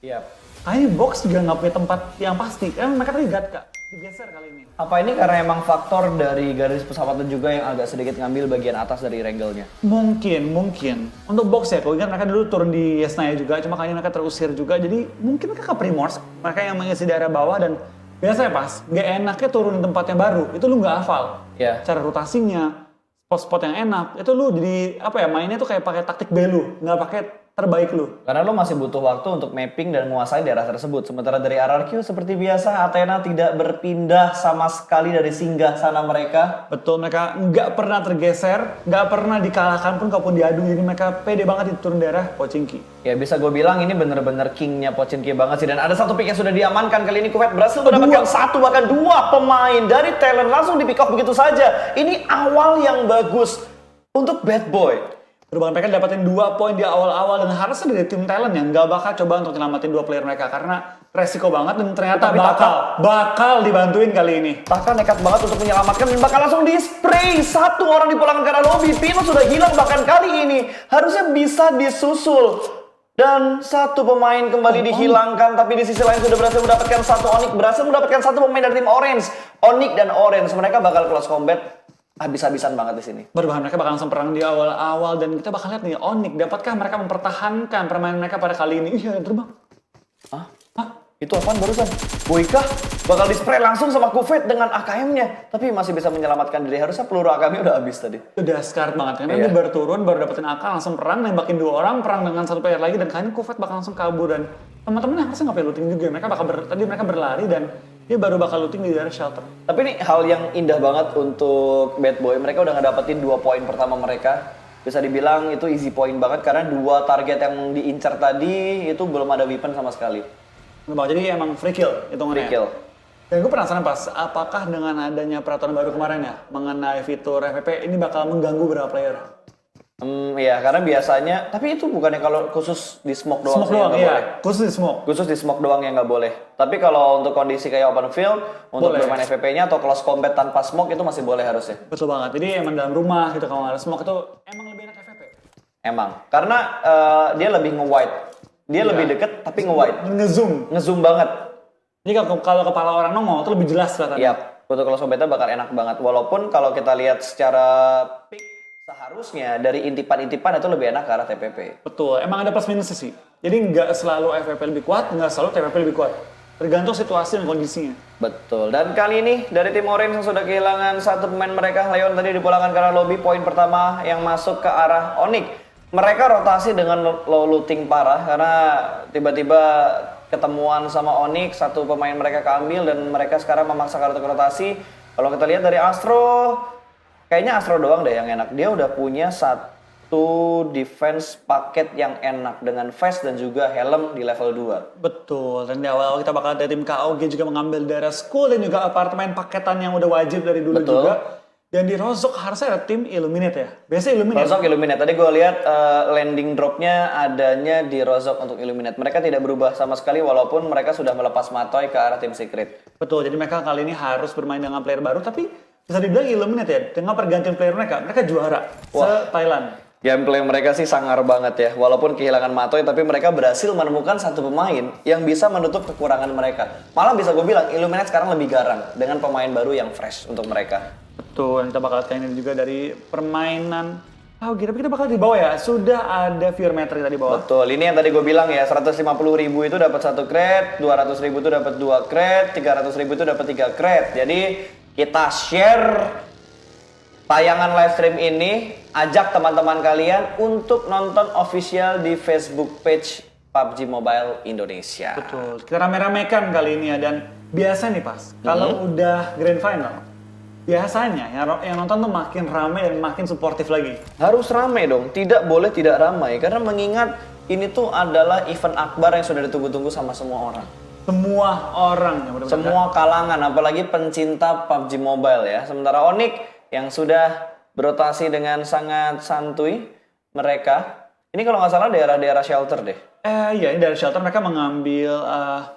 Iya. Kayaknya box juga nggak punya tempat yang pasti. Karena mereka tadi Kak, digeser kali ini. Apa ini karena emang faktor dari garis pesawatnya juga yang agak sedikit ngambil bagian atas dari wrangle-nya? Mungkin. Untuk box ya, kalau ingat mereka dulu turun di Yesnaya juga, cuma kayaknya mereka terusir juga. Jadi mungkin mereka ke Primors, mereka yang mengisi daerah bawah dan biasanya pas, nggak enaknya turun di tempat yang baru, itu lu nggak hafal. Iya. Cara rotasinya, spot-spot yang enak, itu lu jadi apa ya, mainnya tuh kayak pakai taktik belu, nggak pakai terbaik lu. Karena lo masih butuh waktu untuk mapping dan menguasai daerah tersebut. Sementara dari RRQ seperti biasa, Athena tidak berpindah sama sekali dari singgah sana mereka. Betul, mereka nggak pernah tergeser, nggak pernah dikalahkan pun kalaupun diadu, jadi mereka pede banget di turun daerah Pochinki. Ya bisa gue bilang ini bener-bener kingnya Pochinki banget sih. Dan ada satu pick yang sudah diamankan kali ini. Kuwait berhasil mendapatkan satu bahkan dua pemain dari talent langsung di pick off begitu saja. Ini awal yang bagus untuk Bad Boy. Perubahan mereka dapatin 2 poin di awal-awal dan harusnya dari tim talent yang nggak bakal coba untuk nyelamatin 2 player mereka karena resiko banget dan ternyata Tapi bakal dibantuin kali ini. Taka nekat banget untuk menyelamatkan dan bakal langsung di spray. Satu orang dipulangkan ke arah lobby. Pino sudah hilang bahkan kali ini. Harusnya bisa disusul. Dan satu pemain kembali dihilangkan, tapi di sisi lain sudah berhasil mendapatkan satu Onyx, berhasil mendapatkan satu pemain dari tim Orange. Onyx dan Orange, mereka bakal close combat habis-habisan banget di sini. Perubahan mereka bakal langsung perang di awal-awal dan kita bakal lihat nih Onyx dapatkah mereka mempertahankan permainan mereka pada kali ini. Iya, yang terbang. Hah? Itu apaan barusan? Boykah bakal di-spray langsung sama Kuwait dengan AKM-nya, tapi masih bisa menyelamatkan diri. Harusnya peluru AKM-nya udah habis tadi. Udah scared banget karena Iya. dia baru turun, baru dapetin AK, langsung perang, nembakin 2 orang, perang dengan satu player lagi dan kayaknya Kuwait bakal langsung kabur dan teman-temannya harusnya nggak perlu looting juga. Mereka bakal tadi mereka berlari dan dia baru bakal looting di daerah shelter. Tapi ini hal yang indah banget untuk Bad Boy. Mereka udah ngedapetin 2 poin pertama mereka. Bisa dibilang itu easy point banget karena 2 target yang diincar tadi itu belum ada weapon sama sekali. Jadi emang free kill hitungannya. Free kill. Dan gue penasaran pas, apakah dengan adanya peraturan baru kemarin ya mengenai fitur FPP ini bakal mengganggu berapa player? Iya, karena biasanya, tapi itu bukannya kalau khusus di smoke doang Smoke sih yang doang, nggak iya. boleh. Khusus di smoke. Khusus di smoke doang yang nggak boleh. Tapi kalau untuk kondisi kayak open field, untuk Boleh. bermain FPP-nya atau close combat tanpa smoke itu masih boleh harusnya. Betul banget. Jadi emang dalam rumah gitu kalau nggak ada smoke itu emang lebih enak FPP. Emang, karena dia lebih nge-wide. Dia Iya. lebih deket tapi nge-wide. Ngezoom. Nge-zoom banget. Jadi kalau kepala orang nongol itu lebih jelas kelihatannya. Iya, untuk close combatnya bakal enak banget. Walaupun kalau kita lihat secara pick, seharusnya dari intipan-intipan itu lebih enak ke arah TPP. Betul. Emang ada plus minusnya sih. Jadi nggak selalu FPP lebih kuat, nggak selalu TPP lebih kuat. Tergantung situasi dan kondisinya. Betul. Dan kali ini dari tim Orange yang sudah kehilangan satu pemain mereka, Leon tadi dipulangkan ke arah lobby. Poin pertama yang masuk ke arah Onyx. Mereka rotasi dengan low looting parah karena tiba-tiba ketemuan sama Onyx, satu pemain mereka keambil dan mereka sekarang memaksakan untuk rotasi. Kalau kita lihat dari Astro, kayaknya Astro doang deh yang enak. Dia udah punya satu defense paket yang enak dengan vest dan juga helm di level 2. Betul. Dan di awal kita bakal ada tim KOG juga mengambil daerah school dan juga apartemen paketan yang udah wajib dari dulu Betul. juga. Dan di Rozok harusnya ada tim Illuminate ya. Biasanya Illuminate. Rozok Illuminate. Tadi gue lihat landing dropnya adanya di Rozok untuk Illuminate. Mereka tidak berubah sama sekali walaupun mereka sudah melepas Matoy ke arah tim Secret. Betul. Jadi mereka kali ini harus bermain dengan player baru tapi bisa dibilang Illuminate ya. Dengan pergantian player mereka juara se-Thailand. Gameplay mereka sih sangar banget ya. Walaupun kehilangan Matoy, tapi mereka berhasil menemukan satu pemain yang bisa menutup kekurangan mereka. Malah bisa gue bilang, Illuminate sekarang lebih garang dengan pemain baru yang fresh untuk mereka. Betul, kita bakal lihat ini juga dari permainan. Tapi kita bakal di bawah ya, sudah ada Fear Metric tadi bawah. Betul, ini yang tadi gue bilang ya, 150.000 itu dapat 1 crate, 200.000 itu dapat 2 crate, 300.000 itu dapat 3 crate. Jadi kita share tayangan live stream ini, ajak teman-teman kalian untuk nonton official di Facebook page PUBG Mobile Indonesia. Betul, kita rame-ramekan kali ini ya. Dan biasa nih pas, kalau udah grand final, biasanya yang nonton tuh makin rame dan makin suportif lagi. Harus rame dong, tidak boleh tidak ramai. Karena mengingat ini tuh adalah event akbar yang sudah ditunggu-tunggu sama semua orang. Semua orang yang benar-benar Semua kalangan, apalagi pencinta PUBG Mobile ya. Sementara Onyx yang sudah berotasi dengan sangat santuy, mereka ini kalau nggak salah daerah-daerah shelter deh. Iya, ini dari shelter mereka mengambil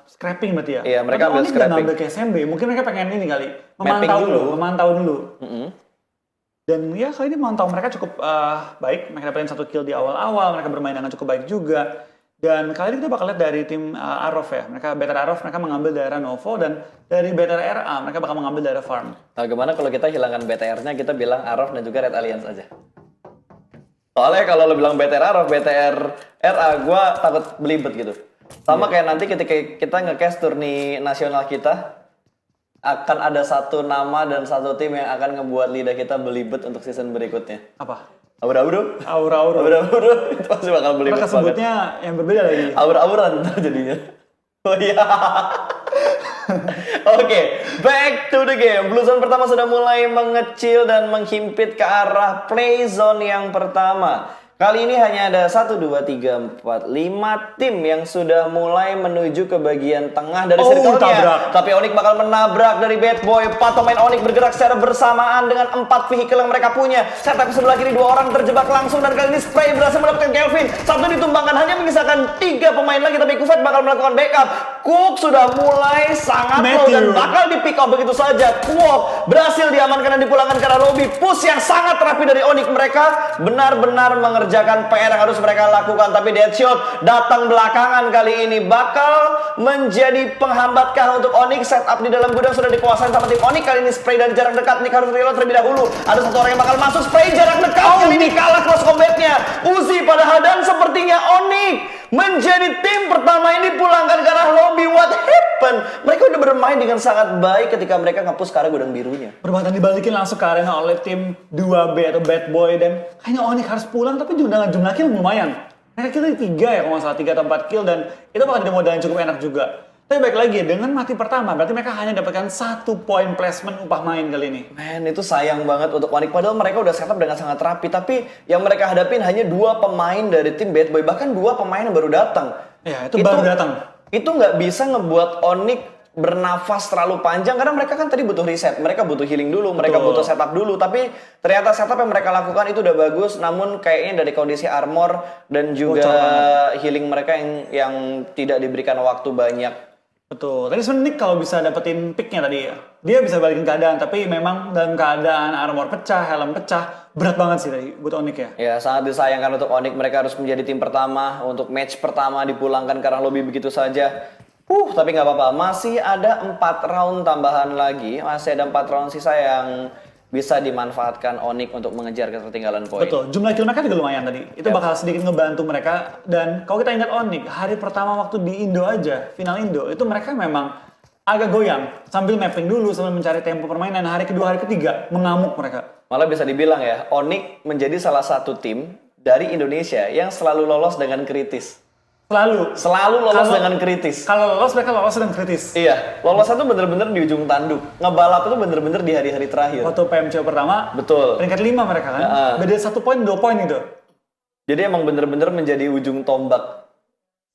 scrapping berarti ya? Iya, mereka Tapi ambil Oni scrapping. nggak ngambil ke SMB, mungkin mereka pengen ini kali, Mapping memantau dulu. Mm-mm. Dan ya kali ini memantau mereka cukup baik, mereka dapetin 1 kill di awal-awal, mereka bermain dengan cukup baik juga. Dan kali ini kita bakal lihat dari tim Arov ya. Mereka BTR Arov mereka mengambil daerah Novo dan dari BTR RA mereka bakal mengambil daerah Farm. Nah, gimana kalau kita hilangkan BTR-nya, kita bilang Arov dan juga Red Alliance aja. Soalnya kalau lo bilang BTR Arov, BTR RA, gue takut belibet gitu. Sama kayak nanti ketika kita nge-cast turni nasional kita, akan ada satu nama dan satu tim yang akan ngebuat lidah kita belibet untuk season berikutnya. Apa? Aura-aura? Aura-aura. Aura-aura, itu pasti bakal belibet Mereka banget. sebutnya yang berbeda lagi. Aura-auran ntar jadinya. Oh iya. Oke, back to the game. Blue Zone pertama sudah mulai mengecil dan menghimpit ke arah play zone yang pertama. Kali ini hanya ada 1, 2, 3, 4, 5 tim yang sudah mulai menuju ke bagian tengah dari circle-nya. Tabrak. Tapi Onyx bakal menabrak dari Bad Boy. 4 pemain Onyx bergerak secara bersamaan dengan 4 vehicle yang mereka punya. Setup sebelah kiri 2 orang terjebak langsung dan kali ini Spray berhasil mendapatkan Kelvin. 1 ditumbangkan, hanya menyisakan 3 pemain lagi, tapi Kufet bakal melakukan backup. Cook sudah mulai sangat low dan bakal di pick up begitu saja. Kwok berhasil diamankan dan dipulangkan ke arah lobby. Push yang sangat rapi dari Onyx, mereka benar-benar mengerjakan PR yang harus mereka lakukan. Tapi Deadshot datang belakangan kali ini, bakal menjadi penghambatkah untuk Onyx. Setup di dalam gudang sudah dikuasai sama tim Onyx. Kali ini Spray dari jarak dekat, Nick harus reload terlebih dahulu. Ada satu orang yang bakal masuk, Spray jarak dekat, kali ini kalah close combatnya. Uzi padahal, dan sepertinya Onyx menjadi tim pertama ini dipulangkan ke arah lobby. What happened? Mereka udah bermain dengan sangat baik ketika mereka nge-push ke arah gudang birunya. Perbuatan dibalikin langsung ke arena oleh tim 2B atau Bad Boy, dan kayaknya Onyx harus pulang tapi juga dengan jumlah kill lumayan. Mereka kill 3 ya kalau nggak salah, 3 atau 4 kill, dan itu bakal jadi modal yang cukup enak juga. Tapi baik lagi, dengan mati pertama berarti mereka hanya dapatkan 1 poin placement upah main kali ini. Men, itu sayang banget untuk Onyx. Padahal mereka udah setup dengan sangat rapi, tapi yang mereka hadapin hanya 2 pemain dari tim Bad Boy, bahkan 2 pemain yang baru datang. Ya, itu baru datang. Itu nggak bisa ngebuat Onyx bernafas terlalu panjang karena mereka kan tadi butuh reset, mereka butuh healing dulu, mereka butuh setup dulu. Tapi ternyata setup yang mereka lakukan itu udah bagus, namun kayaknya dari kondisi armor dan juga healing mereka yang tidak diberikan waktu banyak. Betul. Tadi sebenarnya Nick kalau bisa dapetin picknya tadi ya, dia bisa balikin keadaan, tapi memang dalam keadaan armor pecah, helm pecah, berat banget sih tadi buat Onyx ya. Ya, sangat disayangkan untuk Onyx. Mereka harus menjadi tim pertama untuk match pertama dipulangkan karena lobby begitu saja. Tapi nggak apa-apa, masih ada 4 round tambahan lagi, masih ada 4 round sisa yang bisa dimanfaatkan Onyx untuk mengejar ketertinggalan poin. Betul, jumlah kill mereka juga lumayan tadi. Itu bakal sedikit ngebantu mereka. Dan kalau kita ingat Onyx, hari pertama waktu di Indo aja, final Indo, itu mereka memang agak goyang. Sambil mapping dulu, sambil mencari tempo permainan. Hari kedua, hari ketiga, mengamuk mereka. Malah bisa dibilang ya, Onyx menjadi salah satu tim dari Indonesia yang selalu lolos dengan kritis. Selalu lolos dengan kritis. Kalau lolos, mereka lolos dengan kritis. Iya, lolosnya tuh bener-bener di ujung tanduk. Ngebalap itu bener-bener di hari-hari terakhir. Waktu PMCO pertama, Betul. peringkat 5 mereka kan. Beda 1 poin, 2 poin itu. Jadi emang bener-bener menjadi ujung tombak.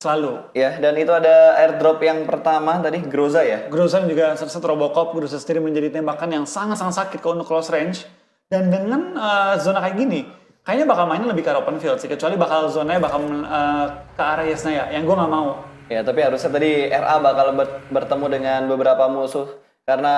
Selalu. Ya, dan itu ada airdrop yang pertama tadi, Groza ya. Groza juga set Robocop, Groza sendiri menjadi tembakan yang sangat-sangat sakit kalau untuk close range. Dan dengan zona kayak gini, kayaknya bakal mainnya lebih ke open field sih, kecuali bakal zonanya bakal ke arah Yesnaya, yang gue nggak mau. Ya, tapi harusnya tadi RA bakal bertemu dengan beberapa musuh. Karena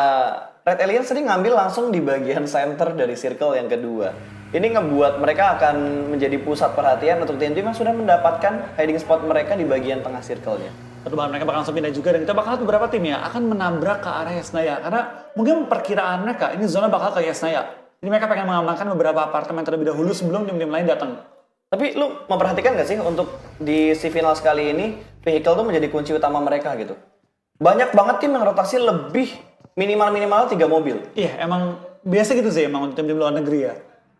Red Alliance tadi ngambil langsung di bagian center dari circle yang kedua. Ini ngebuat mereka akan menjadi pusat perhatian untuk tim-tim yang sudah mendapatkan hiding spot mereka di bagian tengah circle-nya. Betul banget, mereka bakal langsung pindah juga, dan kita bakal lihat beberapa tim ya akan menabrak ke arah Yesnaya. Karena mungkin perkiraan mereka, ini zona bakal ke Yesnaya. Jadi mereka pengen mengamankan beberapa apartemen terlebih dahulu sebelum tim-tim lain datang. Tapi lu memperhatikan gak sih untuk di si final sekali ini, vehicle tuh menjadi kunci utama mereka gitu. Banyak banget tim yang rotasi lebih minimal 3 mobil. Iya, emang biasa gitu sih emang untuk tim-tim luar negeri ya.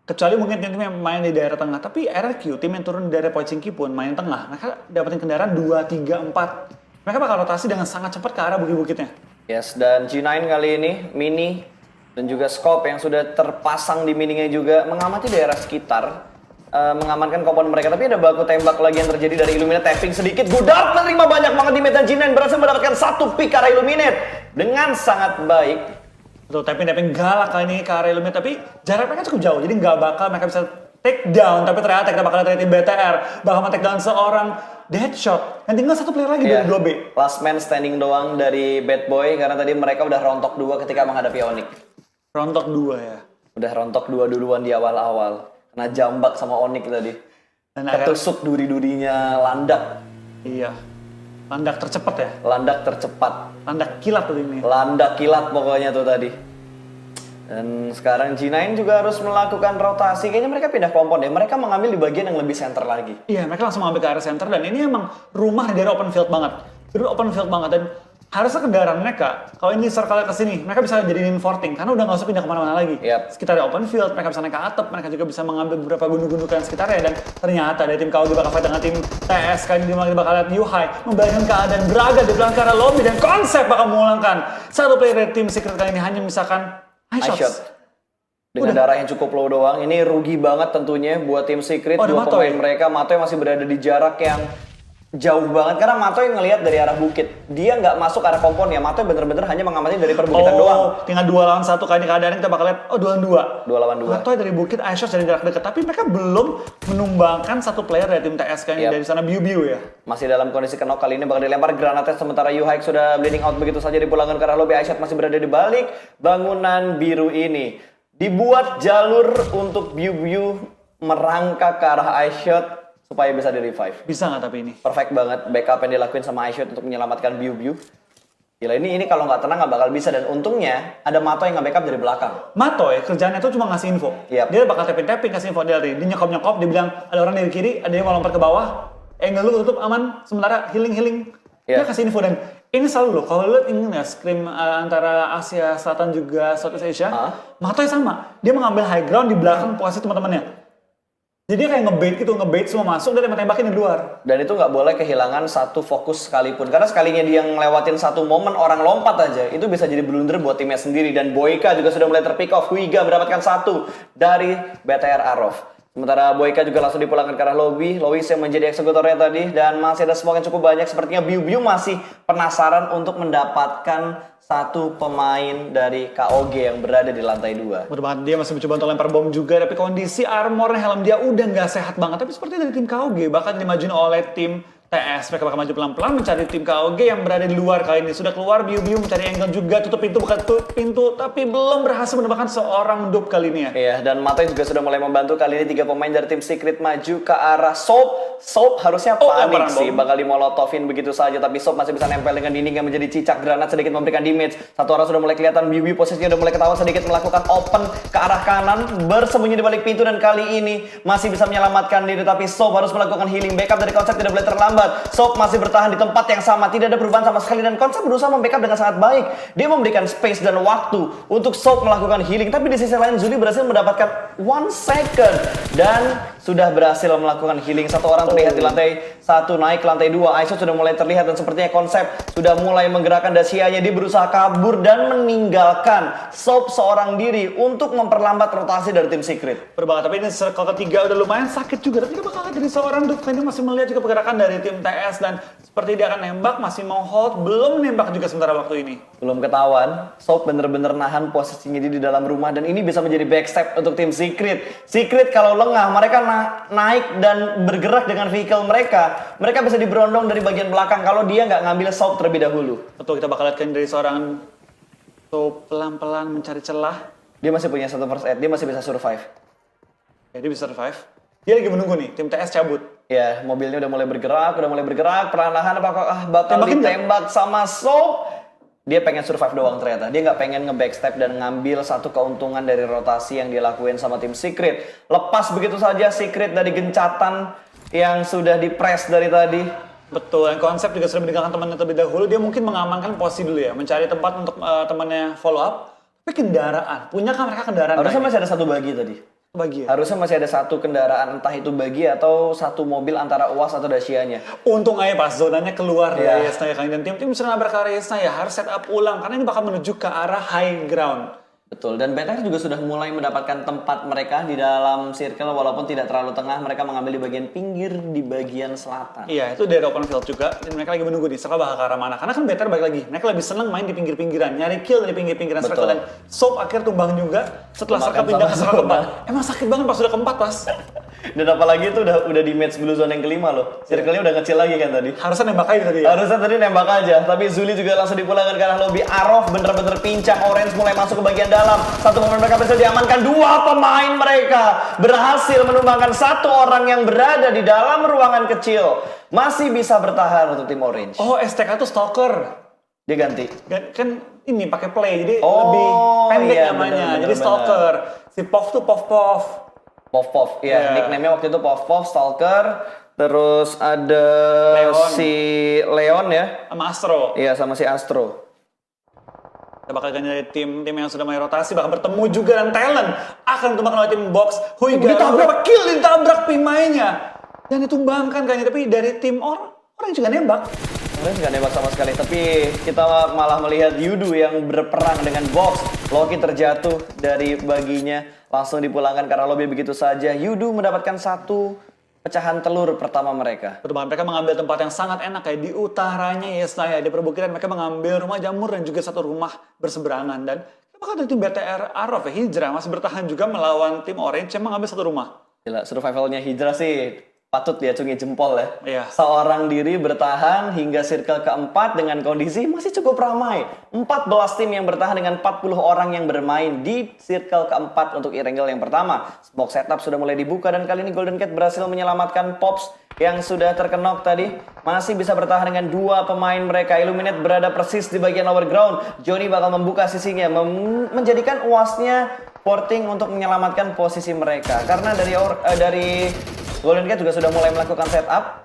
Kecuali mungkin tim-tim yang main di daerah tengah. Tapi RRQ, tim yang turun di daerah Pochinki pun main tengah. Mereka dapetin kendaraan 2, 3, 4. Mereka bakal rotasi dengan sangat cepat ke arah bukit-bukitnya. Yes, dan G9 kali ini, Mini, dan juga Scope yang sudah terpasang di mininya juga mengamati daerah sekitar, mengamankan kompon mereka. Tapi ada baku tembak lagi yang terjadi dari Illuminate, tapping sedikit. Goddard menerima banyak banget di medan G9, berhasil mendapatkan 1 pick ke arah Illuminate dengan sangat baik. Betul, tapping galak kali ini ke arah Illuminate, tapi jarak mereka cukup jauh, jadi nggak bakal mereka bisa take down. Tapi ternyata kita bakal lihat tim BTR bakal take down seorang Deadshot. Dan tinggal 1 player lagi dari 2B. Last man standing doang dari Bad Boy, karena tadi mereka udah rontok 2 ketika menghadapi Onyx. Rontok 2 ya. Udah rontok 2 duluan di awal-awal. Kena jambak sama Onyx tadi. Dan ketusuk duri-durinya landak. Iya. Landak tercepat ya? Landak tercepat. Landak kilat tuh ini. Landak kilat pokoknya tuh tadi. Dan sekarang G9 juga harus melakukan rotasi. Kayaknya mereka pindah kompon deh. Mereka mengambil di bagian yang lebih center lagi. Iya, mereka langsung mengambil ke area center dan ini emang rumah dari open field banget. Jadi open field banget dan harusnya kendaraan mereka, kalau ini circle ke sini, mereka bisa jadiin forting karena udah nggak usah pindah kemana-mana lagi. Yep. Sekitarnya open field, mereka bisa naik ke atap, mereka juga bisa mengambil beberapa gunung-gundukan sekitarnya dan ternyata dari tim KOG bakal fight dengan tim TS kali ini bakal lihat New High membayangkan keadaan beragam di belakang arah lobby dan konsep bakal memulangkan satu player dari tim Secret kali ini hanya misalkan high shots. Dengan darah yang cukup low doang, ini rugi banget tentunya buat tim Secret. Dua pemain mereka, Matoy masih berada di jarak yang jauh banget karena Matoy ngelihat dari arah bukit. Dia nggak masuk arah kompon ya. Matoy bener-bener hanya mengamati dari perbukitan doang. Tinggal 2 lawan 1 kali ini keadaannya kita bakal lihat 2 lawan 2. 2 lawan 2. Matoy dari bukit, iShots dari jarak dekat. Tapi mereka belum menumbangkan satu player dari tim TS kali ini dari sana Biu-Biu ya. Masih dalam kondisi knock kali ini bakal dilempar granatnya sementara Yuhaik sudah bleeding out begitu saja dipulangkan ke arah lobby. iShots masih berada di balik bangunan biru ini. Dibuat jalur untuk Biu-Biu merangkak ke arah iShots supaya bisa di-revive. Bisa nggak tapi ini? Perfect banget backup yang dilakuin sama iShots untuk menyelamatkan Biu-Biu. Gila, ini kalau nggak tenang nggak bakal bisa dan untungnya ada Matoy yang nge-backup dari belakang. Matoy kerjaannya tuh cuma ngasih info. Yep. Dia bakal tapping kasih info dari dia nyokop, dia bilang ada orang dari kiri, ada yang mau lompat ke bawah. Angle lu tutup aman, sementara healing. Dia kasih info dan ini selalu loh, kalau lu lihat ini ya, scrim antara Asia Selatan juga Southeast Asia, Matoy sama. Dia mengambil high ground di belakang posisi teman-temannya. Jadi dia kayak ngebait semua masuk dan tembakin di luar. Dan itu nggak boleh kehilangan satu fokus sekalipun. Karena sekalinya dia ngelewatin satu momen orang lompat aja, itu bisa jadi blunder buat timnya sendiri. Dan Boyka juga sudah mulai terpick off. Huiga mendapatkan 1 dari BTR Arov. Sementara Boyka juga langsung dipulangkan ke arah lobby. Lois yang menjadi eksekutornya tadi. Dan masih ada smoke yang cukup banyak. Sepertinya Biu-Biu masih penasaran untuk mendapatkan satu pemain dari KOG yang berada di lantai 2. Betul banget, dia masih mencoba untuk lempar bom juga, tapi kondisi armor helm dia udah nggak sehat banget. Tapi seperti dari tim KOG, bahkan dimajuin oleh tim TS. Mereka bakal maju pelan-pelan mencari tim KOG yang berada di luar kali ini. Sudah keluar, Biu-Biu mencari angle juga, tutup pintu, buka tutup pintu, tapi belum berhasil mendapatkan seorang dupe kali ini ya. Iya, dan Matoy juga sudah mulai membantu kali ini 3 pemain dari tim Secret maju ke arah Soap. Soap harusnya panik sih, bakal dimolotovin begitu saja, tapi Soap masih bisa nempel dengan dinding yang menjadi cicak. Granat sedikit memberikan damage. Satu orang sudah mulai kelihatan, Biu-Biu posisinya udah mulai ketahuan, sedikit melakukan open ke arah kanan, bersembunyi di balik pintu dan kali ini masih bisa menyelamatkan diri, tapi Soap harus melakukan healing. Backup dari konsep tidak boleh terlambat. Soap masih bertahan di tempat yang sama, tidak ada perubahan sama sekali dan konsep berusaha membackup dengan sangat baik. Dia memberikan space dan waktu untuk Soap melakukan healing, tapi di sisi lain Zuli berhasil mendapatkan 1 second dan sudah berhasil melakukan healing. Satu orang terlihat di lantai 1, naik ke lantai 2. iShots sudah mulai terlihat dan sepertinya konsep sudah mulai menggerakkan dasianya. Dia berusaha kabur dan meninggalkan Soap seorang diri untuk memperlambat rotasi dari tim Secret. Berbanget, tapi ini circle ketiga udah lumayan sakit juga, tapi kita bakal lihat dari seorang dupe. Ini masih melihat juga pergerakan dari tim TS dan seperti dia akan nembak, masih mau hold, belum nembak juga sementara waktu ini. Belum ketahuan, Soap bener-bener nahan posisinya di dalam rumah dan ini bisa menjadi backstep untuk tim Secret. Secret kalau lengah, mereka naik dan bergerak dengan vehicle mereka. Mereka bisa diberondong dari bagian belakang kalau dia nggak ngambil Soap terlebih dahulu. Betul, kita bakal lihatkan dari seorang Soap pelan-pelan mencari celah. Dia masih punya 1 first aid, dia masih bisa survive. Ya, dia bisa survive. Dia lagi menunggu nih, tim TS cabut. Ya, mobilnya udah mulai bergerak, perlahan-lahan apakah bakal ditembak sama Soap? Dia pengen survive doang ternyata. Dia nggak pengen nge-backstep dan ngambil satu keuntungan dari rotasi yang dilakuin sama tim Secret. Lepas begitu saja Secret dari gencatan yang sudah di-press dari tadi. Betul, dan konsep juga sudah meninggalkan temannya terlebih dahulu. Dia mungkin mengamankan posisi dulu ya, mencari tempat untuk temannya follow up. Tapi kendaraan, punya kan mereka kendaraan? Harusnya masih ada 1 bagi tadi. Bagi ya? Harusnya masih ada 1 kendaraan, entah itu bagi atau 1 mobil antara UAS atau Dacia-nya. Untung aja pas zonanya keluar dari Yesnaya kali, dan tim bisa nabrak ke arah Yesnaya harus set up ulang karena ini bakal menuju ke arah high ground. Betul, dan BTR juga sudah mulai mendapatkan tempat mereka di dalam circle walaupun tidak terlalu tengah. Mereka mengambil di bagian pinggir, di bagian selatan. Iya, itu dari open field juga, dan mereka lagi menunggu nih, circle bakal ke arah mana. Karena kan BTR balik lagi, mereka lebih seneng main di pinggir-pinggiran, nyari kill dari pinggir-pinggiran circle, dan Soap akhirnya tumbang juga setelah circle pindah ke circle keempat. Emang sakit banget pas sudah keempat, pas. Dan apalagi itu udah di match blue zone yang kelima loh. Circle-nya udah kecil lagi kan tadi. Harusnya nembak aja tadi ya. Harusnya tadi nembak aja, tapi Zuli juga langsung dipulangkan ke arah lobby. Arof bener-bener pincang, Orange mulai masuk ke bagian dalam. Satu pemain mereka berhasil diamankan, dua pemain mereka berhasil menumbangkan satu orang yang berada di dalam ruangan kecil. Masih bisa bertahan untuk tim Orange. Oh, STK tuh stalker. Dia ganti. Kan ini pakai play, jadi Oh, lebih pendek iya, namanya. bener, Jadi bener, stalker. Si Pov tuh Pov. Pov, ya, Iya. nickname-nya waktu itu Pov, Stalker. Terus ada Leon. si Leon ya. Sama Astro. Iya, sama si Astro. Kita bakal ganti dari tim yang sudah mulai rotasi, bakal bertemu juga dan talent akan ditumbangkan oleh tim Box. Huiga beberapa kill ditabrak pemainnya dan ditumbangkan kayaknya, tapi dari tim orang juga nembak. Orange nggak nembak sama sekali, tapi kita malah melihat Yudu yang berperang dengan Box. Loki terjatuh dari baginya, langsung dipulangkan karena lobby begitu saja. Yudu mendapatkan satu pecahan telur pertama mereka. Pertemuan mereka mengambil tempat yang sangat enak kayak di utaranya Yesnaya. Di perbukitan mereka mengambil rumah jamur dan juga satu rumah berseberangan. Dan apakah dari tim BTR Arof ya, Hijrah masih bertahan juga melawan tim Orange yang mengambil satu rumah. Gila, survivalnya Hijrah sih patut diacungi jempol ya. Iya. Seorang diri bertahan hingga circle keempat dengan kondisi masih cukup ramai. 14 tim yang bertahan dengan 40 orang yang bermain di circle keempat untuk Irengel yang pertama. Box setup sudah mulai dibuka dan kali ini Golden Cat berhasil menyelamatkan Pops yang sudah terkenok tadi. Masih bisa bertahan dengan dua pemain mereka. Illuminate berada persis di bagian lower ground. Johnny bakal membuka sisinya, menjadikan uasnya porting untuk menyelamatkan posisi mereka. Karena dari Golden Cat juga sudah mulai melakukan setup.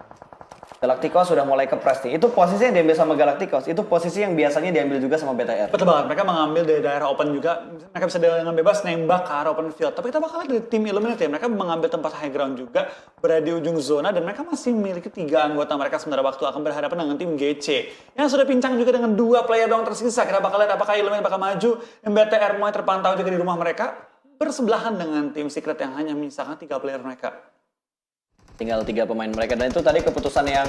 Galacticos sudah mulai kepres nih. Itu posisi yang diambil sama Galacticos. Itu posisi yang biasanya diambil juga sama BTR. Betul banget, mereka mengambil dari daerah open juga. Mereka bisa dengan bebas nembak ke arah open field. Tapi kita bakal lihat dari tim Illuminate ya. Mereka mengambil tempat high ground juga, berada di ujung zona, dan mereka masih memiliki 3 anggota mereka sementara waktu akan berhadapan dengan tim GC. Yang sudah pincang juga dengan 2 player doang tersisa. Kita bakal lihat apakah Illuminate bakal maju. Dan BTR mulai terpantau juga di rumah mereka, bersebelahan dengan tim Secret yang hanya menyisakan 3 player mereka. Tinggal 3 pemain mereka, dan itu tadi keputusan yang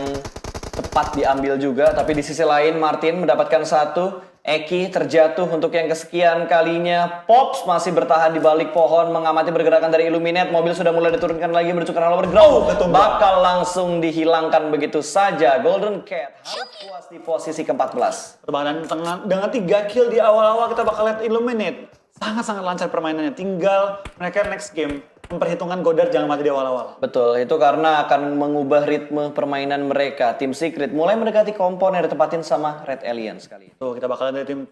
tepat diambil juga. Tapi di sisi lain Martin mendapatkan 1, Eki terjatuh untuk yang kesekian kalinya. Pops masih bertahan di balik pohon mengamati pergerakan dari Illuminate. Mobil sudah mulai diturunkan lagi menuju ke arah lower ground. Bakal langsung dihilangkan begitu saja. Golden Cat harus puas di posisi ke-14. Pertahanan dengan 3 kill di awal-awal, kita bakal lihat Illuminate sangat-sangat lancar permainannya. Tinggal mereka next game memperhitungkan Godard jangan mati di awal-awal. Betul, itu karena akan mengubah ritme permainan mereka. Tim Secret mulai mendekati kompon yang ditempatin sama Red Alien sekali. Tuh, kita bakalan dari tim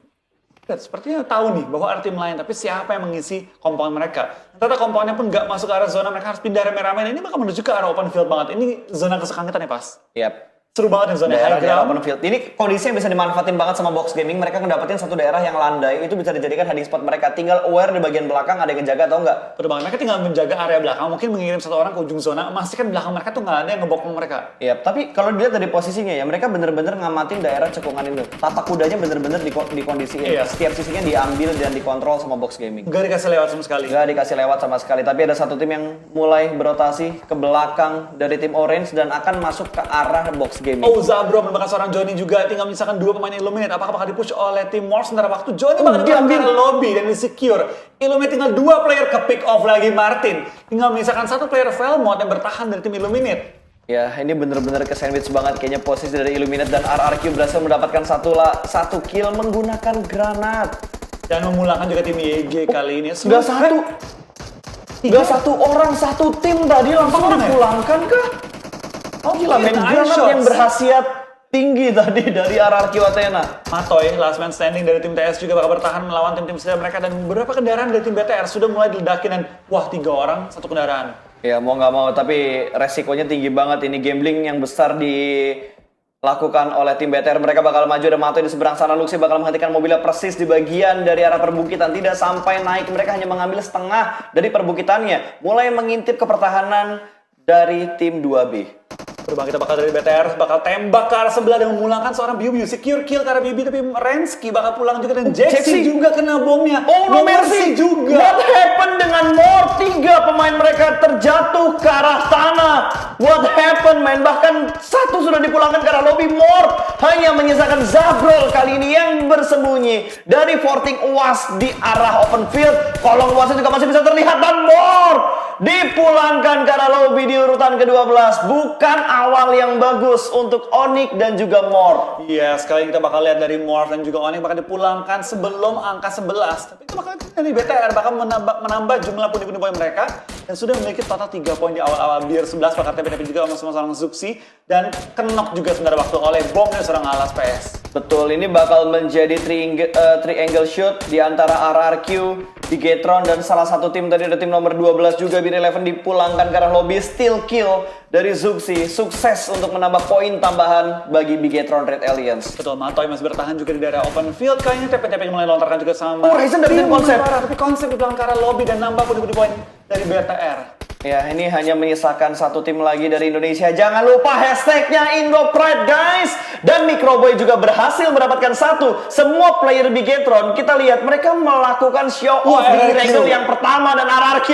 Secret. Sepertinya tahu nih bahwa ada tim lain, tapi siapa yang mengisi kompon mereka? Ternyata komponnya pun nggak masuk ke arah zona, mereka harus pindah rame-rame. Ini bakal menuju ke arah open field banget. Ini zona kesukaan kita nih, Pas. Yap. Seru banget nih zona high ground. Open field. Ini kondisi yang bisa dimanfaatin banget sama Box Gaming. Mereka ngedapetin satu daerah yang landai, itu bisa dijadikan hiding spot mereka. Tinggal aware di bagian belakang ada yang ngejaga atau enggak. Betul banget, mereka tinggal menjaga area belakang, mungkin mengirim satu orang ke ujung zona, memastikan belakang mereka tuh nggak ada yang ngebokong mereka. Iya, tapi kalau dilihat dari posisinya ya, mereka bener-bener ngamatin daerah cekungan itu. Tapak kudanya bener-bener dikondisiin. Iya. Setiap sisinya diambil dan dikontrol sama Box Gaming. Gak dikasih lewat sama sekali. Gak dikasih lewat sama sekali, tapi ada satu tim yang mulai berotasi ke belakang dari tim Orange dan akan masuk ke arah Box Gaming. Oh, Zabro menemukan seorang Johnny juga, tinggal menyisakan 2 pemain Illuminate. Apakah bakal dipush oleh tim Morse sementara waktu Johnny bakal diambil ke lobby dan di-secure. Illuminate tinggal 2 player ke pick off lagi Martin. Tinggal menyisakan 1 player Velmont yang bertahan dari tim Illuminate. Ya, ini bener-bener ke sandwich banget kayaknya posisi dari Illuminate, dan RRQ berhasil mendapatkan satu kill menggunakan granat. Dan memulangkan juga tim YG kali ini. Gak satu orang, satu tim tadi langsung dipulangkan kah? Oh gila, main granat yang berhasiat tinggi tadi dari RRQ Athena. Matoy, last man standing dari tim TS juga bakal bertahan melawan tim-tim setia mereka, dan beberapa kendaraan dari tim BTR sudah mulai diledakin dan wah 3 orang, 1 kendaraan. Ya mau nggak mau, tapi resikonya tinggi banget. Ini gambling yang besar dilakukan oleh tim BTR. Mereka bakal maju, dan Matoy di seberang sana. Luxy bakal menghentikan mobilnya persis di bagian dari arah perbukitan. Tidak sampai naik, mereka hanya mengambil setengah dari perbukitannya. Mulai mengintip ke pertahanan dari tim 2B. Berbang, kita bakal dari BTR, bakal tembak ke arah sebelah dan memulangkan seorang Biubi. Secure kill ke arah Biubi, tapi Rensky bakal pulang juga, dan Jaxi juga kena bomnya. Oh, no mercy juga. What happened dengan More? 3 pemain mereka terjatuh ke arah tanah. What happened, man? Bahkan 1 sudah dipulangkan ke arah lobby. More hanya menyisakan Zabrol kali ini yang bersembunyi dari forting UAS di arah open field. Kolong UASnya juga masih bisa terlihat, dan More dipulangkan karena lobby di urutan ke-12. Bukan awal yang bagus untuk Onyx dan juga Morph. Iya, sekali kita bakal lihat dari Morph dan juga Onyx bakal dipulangkan sebelum angka 11. Tapi itu bakal dari BTR bakal menambah jumlah pundi-pundi poin mereka dan sudah memiliki total 3 poin di awal-awal. Biar 11 bakal TP juga sama seorang Zuxi dan kenok juga sebenarnya waktu oleh bom dan seorang Alas PS. Betul, ini bakal menjadi triangle shoot di antara RRQ, Bigetron, dan salah satu tim tadi ada tim nomor 12 juga BIN11 dipulangkan karena lobby steal kill dari Zuxi. Sukses untuk menambah poin tambahan bagi Bigetron Red Alliance. Betul, Matoy masih bertahan juga di daerah open field. Kayaknya TP-TP mulai lontarkan juga sama. Ryzen dapetin konsep. Tapi konsep di belakang arah lobby dan nambah pundi-pundi poin dari BTR. Ya, ini hanya menyisakan satu tim lagi dari Indonesia. Jangan lupa hashtagnya IndoPride guys. Dan Microboy juga berhasil mendapatkan satu. Semua player Bigetron, kita lihat mereka melakukan show off di wrangle yang pertama. Dan RRQ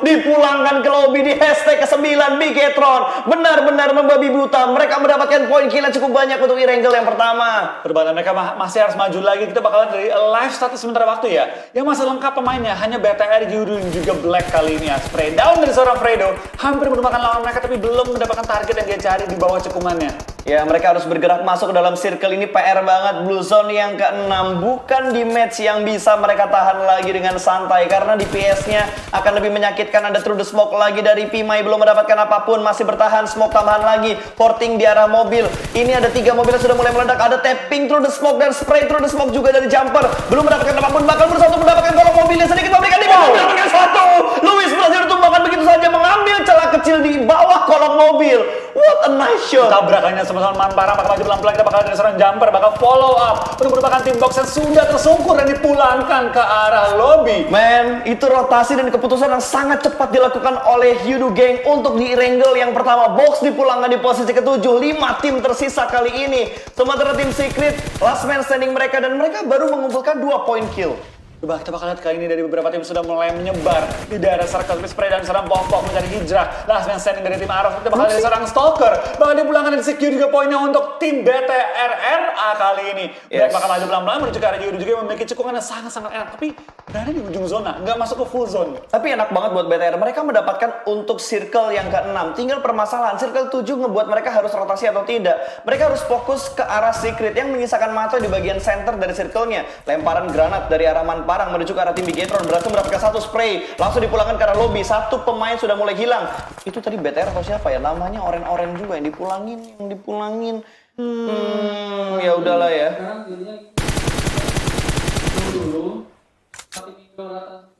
dipulangkan ke lobby di hashtag ke-9 Bigetron. Benar-benar membabi buta. Mereka mendapatkan poin kill cukup banyak untuk wrangle yang pertama. Perbandingan mereka masih harus maju lagi. Kita bakalan dari live status sementara waktu ya. Yang masih lengkap pemainnya hanya BTR, Yudu, dan juga Black kali ini ya. Spray down dari seorang Fredo. Hampir menemukan lawan mereka tapi belum mendapatkan target yang dia cari di bawah cekungannya. Ya, mereka harus bergerak masuk ke dalam circle ini. PR banget. Blue Zone yang ke-6 bukan di match yang bisa mereka tahan lagi dengan santai karena DPS-nya akan lebih menyakitkan. Ada through the smoke lagi dari Pimai, belum mendapatkan apapun, masih bertahan. Smoke tambahan lagi, porting di arah mobil. Ini ada 3 mobil yang sudah mulai meledak. Ada tapping through the smoke dan spray through the smoke juga dari Jumper. Belum mendapatkan apapun, bakal bersatu mendapatkan kolong mobilnya. Sedikit memberikan di mendapatkan satu. Luis berhasil ditumbangkan begitu saja, mengambil celah kecil di bawah kolong mobil. What a nice shot. Tabrakannya sama-sama Manparang bakal maju pelan-pelan. Kita bakal dari seorang Jumper bakal follow up untuk merupakan tim box yang sudah tersungkur dan dipulangkan ke arah lobby. Man, itu rotasi dan keputusan yang sangat cepat dilakukan oleh Yudu Gang untuk di wrangle yang pertama. Box dipulangkan di posisi ke-7. 5 tim tersisa kali ini. Sementara tim Secret, last man standing mereka, dan mereka baru mengumpulkan 2 poin kill. Coba kita bakal lihat kali ini dari beberapa tim sudah mulai menyebar di daerah circle spray dan serang pom-pom mencari hijrah. Last man standing dari tim Arrow. Kita bakal dari serang Stalker. Bakal dipulangkan dan secure juga poinnya untuk tim BTRRA kali ini. Black bakal maju pelan-pelan menuju ke arah Yudu juga yang memiliki cekungan yang sangat-sangat enak. Tapi berada di ujung zona, nggak masuk ke full zone. Tapi enak banget buat BTR. Mereka mendapatkan untuk circle yang ke-6. Tinggal permasalahan, circle 7 ngebuat mereka harus rotasi atau tidak. Mereka harus fokus ke arah Secret yang menyisakan Mato di bagian center dari circle-nya. Lemparan granat dari arah Manparang menuju ke arah tim Bigetron. Berhasil mendapatkan 1 spray. Langsung dipulangkan ke arah lobby. 1 pemain sudah mulai hilang. Itu tadi BTR atau siapa ya? Namanya oren-oren juga yang dipulangin. Ya udahlah ya. Sekarang jadinya dulu tapi minggu rata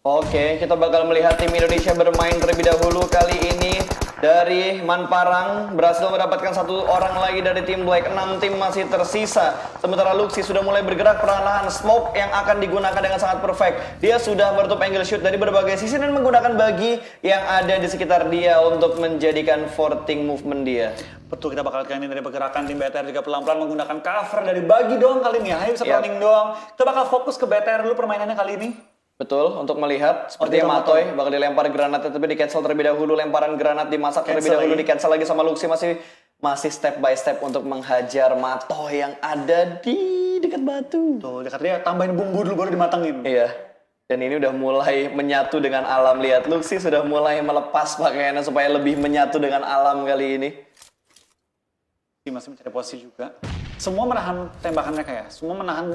Oke, kita bakal melihat tim Indonesia bermain terlebih dahulu kali ini. Dari Manparang berhasil mendapatkan 1 orang lagi dari tim Black. 6 tim masih tersisa. Sementara Luxi sudah mulai bergerak perlahan-lahan. Smoke yang akan digunakan dengan sangat perfect. Dia sudah menutup angle shoot dari berbagai sisi dan menggunakan bagi yang ada di sekitar dia untuk menjadikan forting movement dia. Betul, kita bakal lihat kali ini dari pergerakan tim BTR juga pelan-pelan menggunakan cover dari bagi doang kali ini. Hanya bisa running doang. Kita bakal fokus ke BTR dulu permainannya kali ini. Betul, untuk melihat sepertinya Matoy bakal dilempar granatnya tapi di cancel terlebih dahulu. Lemparan granat dimasak terlebih dahulu, di cancel lagi sama Luxi. Masih step by step untuk menghajar Matoy yang ada di dekat batu. Tuh, dekat dia tambahin bumbu dulu baru dimatengin. Iya. Dan ini udah mulai menyatu dengan alam. Lihat, Luxi sudah mulai melepas pakaiannya supaya lebih menyatu dengan alam kali ini. Masih mencari posisi juga. Semua menahan tembakan mereka ya. Semua menahan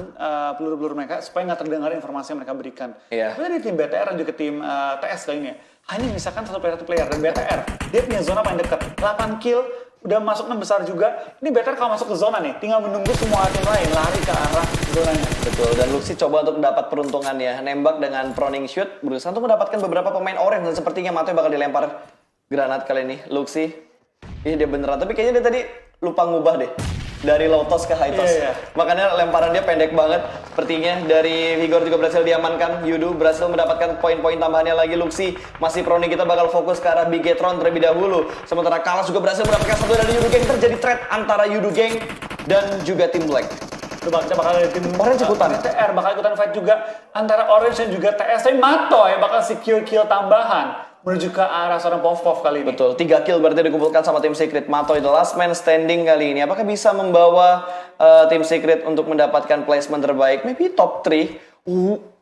peluru-peluru mereka supaya nggak terdengar informasi yang mereka berikan. Iya. Tapi dari tim BTR dan juga tim TS kali ini ya, hanya misalkan satu player dan BTR. Dia punya zona paling dekat. 8 kill, udah masuk 6 besar juga. Ini BTR kalau masuk ke zona nih, tinggal menunggu semua tim lain lari ke arah zonanya. Betul, dan Luxi coba untuk mendapat peruntungannya. Nembak dengan proning shoot, berusaha untuk mendapatkan beberapa pemain orange. Dan sepertinya Matoy bakal dilempar granat kali ini. Luxi, ini dia beneran. Tapi kayaknya dia tadi lupa ngubah deh. Dari low toss ke high toss. Makanya lemparan dia pendek banget. Sepertinya dari Vigor juga berhasil diamankan. Yudu berhasil mendapatkan poin-poin tambahannya lagi. Luxi masih proning. Kita bakal fokus ke arah Bigetron terlebih dahulu. Sementara Kalas juga berhasil mendapatkan 1 dari Yudu Gang. Terjadi trade antara Yudu Gang dan juga tim Black. Coba kita bakal dari tim Orange ikutan. BTR bakal ikutan fight juga antara Orange dan juga TS. Tapi Matoy bakal secure kill tambahan menuju ke arah seorang Pov kali ini. Betul, 3 kill berarti dikumpulkan sama tim Secret. Matoy the last man standing kali ini. Apakah bisa membawa tim Secret untuk mendapatkan placement terbaik? Maybe top 3.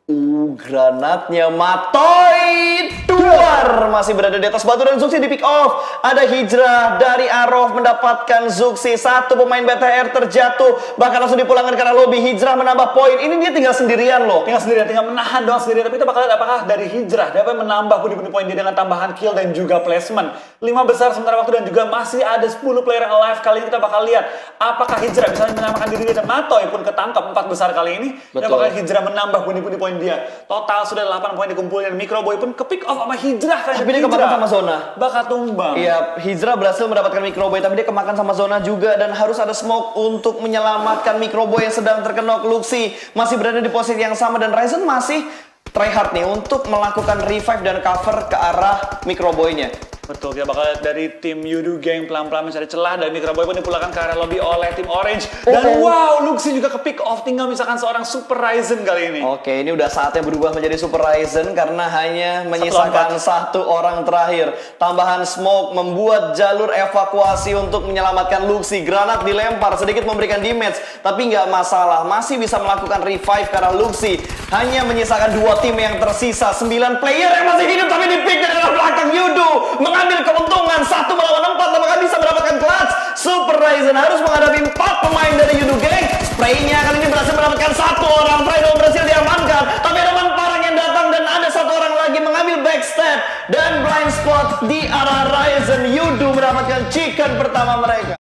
Granatnya Matoy keluar, masih berada di atas batu dan Zuxi di pick off. Ada hijrah dari Arov mendapatkan Zuxi, satu pemain BTR terjatuh, bahkan langsung dipulangkan karena lobby. Hijrah menambah poin, ini dia tinggal sendirian loh. Tinggal menahan doang sendirian. Tapi kita bakal lihat apakah dari hijrah dapat menambah pundi-pundi poin dia dengan tambahan kill dan juga placement. 5 besar sementara waktu dan juga masih ada 10 player yang alive. Kali ini kita bakal lihat apakah hijrah bisa menyelamatkan diri dia, dan Matoy pun ketangkap 4 besar kali ini. Dan bakal hijrah menambah pundi-pundi poin dia. Total sudah 8 poin dikumpulin. Microboy pun ke pick off sama hijrah kan. Tapi dia kemakan sama zona. Bakal tumbang. Iya, hijrah berhasil mendapatkan Microboy, tapi dia kemakan sama zona juga, dan harus ada smoke untuk menyelamatkan Microboy yang sedang terkena. Luxi masih berada di posisi yang sama, dan Ryzen masih tryhard nih untuk melakukan revive dan cover ke arah Microboy-nya. Betul, kita bakal lihat dari tim Yudu Gang pelan-pelan mencari celah, dan Microboy pun dipulangkan ke area lobby oleh tim Orange. Dan wow, Luxi juga ke pick off, tinggal misalkan seorang Super Ryzen kali ini. Oke, ini udah saatnya berubah menjadi Super Ryzen karena hanya menyisakan satu orang terakhir. Tambahan smoke membuat jalur evakuasi untuk menyelamatkan Luxi. Granat dilempar, sedikit memberikan damage, tapi nggak masalah. Masih bisa melakukan revive karena Luxi hanya menyisakan 2 tim yang tersisa. 9 player yang masih hidup, tapi di-pick dari arah belakang. Yudu mengambil keuntungan 1 melawan 4, apakah bisa mendapatkan clutch? Super Ryzen harus menghadapi 4 pemain dari Yudu Gang. Spraynya kali ini berhasil mendapatkan 1 orang. Fredo berhasil diamankan, tapi ada Parang yang datang dan ada 1 orang lagi mengambil backstab dan blind spot di arah Ryzen. Yudu mendapatkan chicken pertama mereka.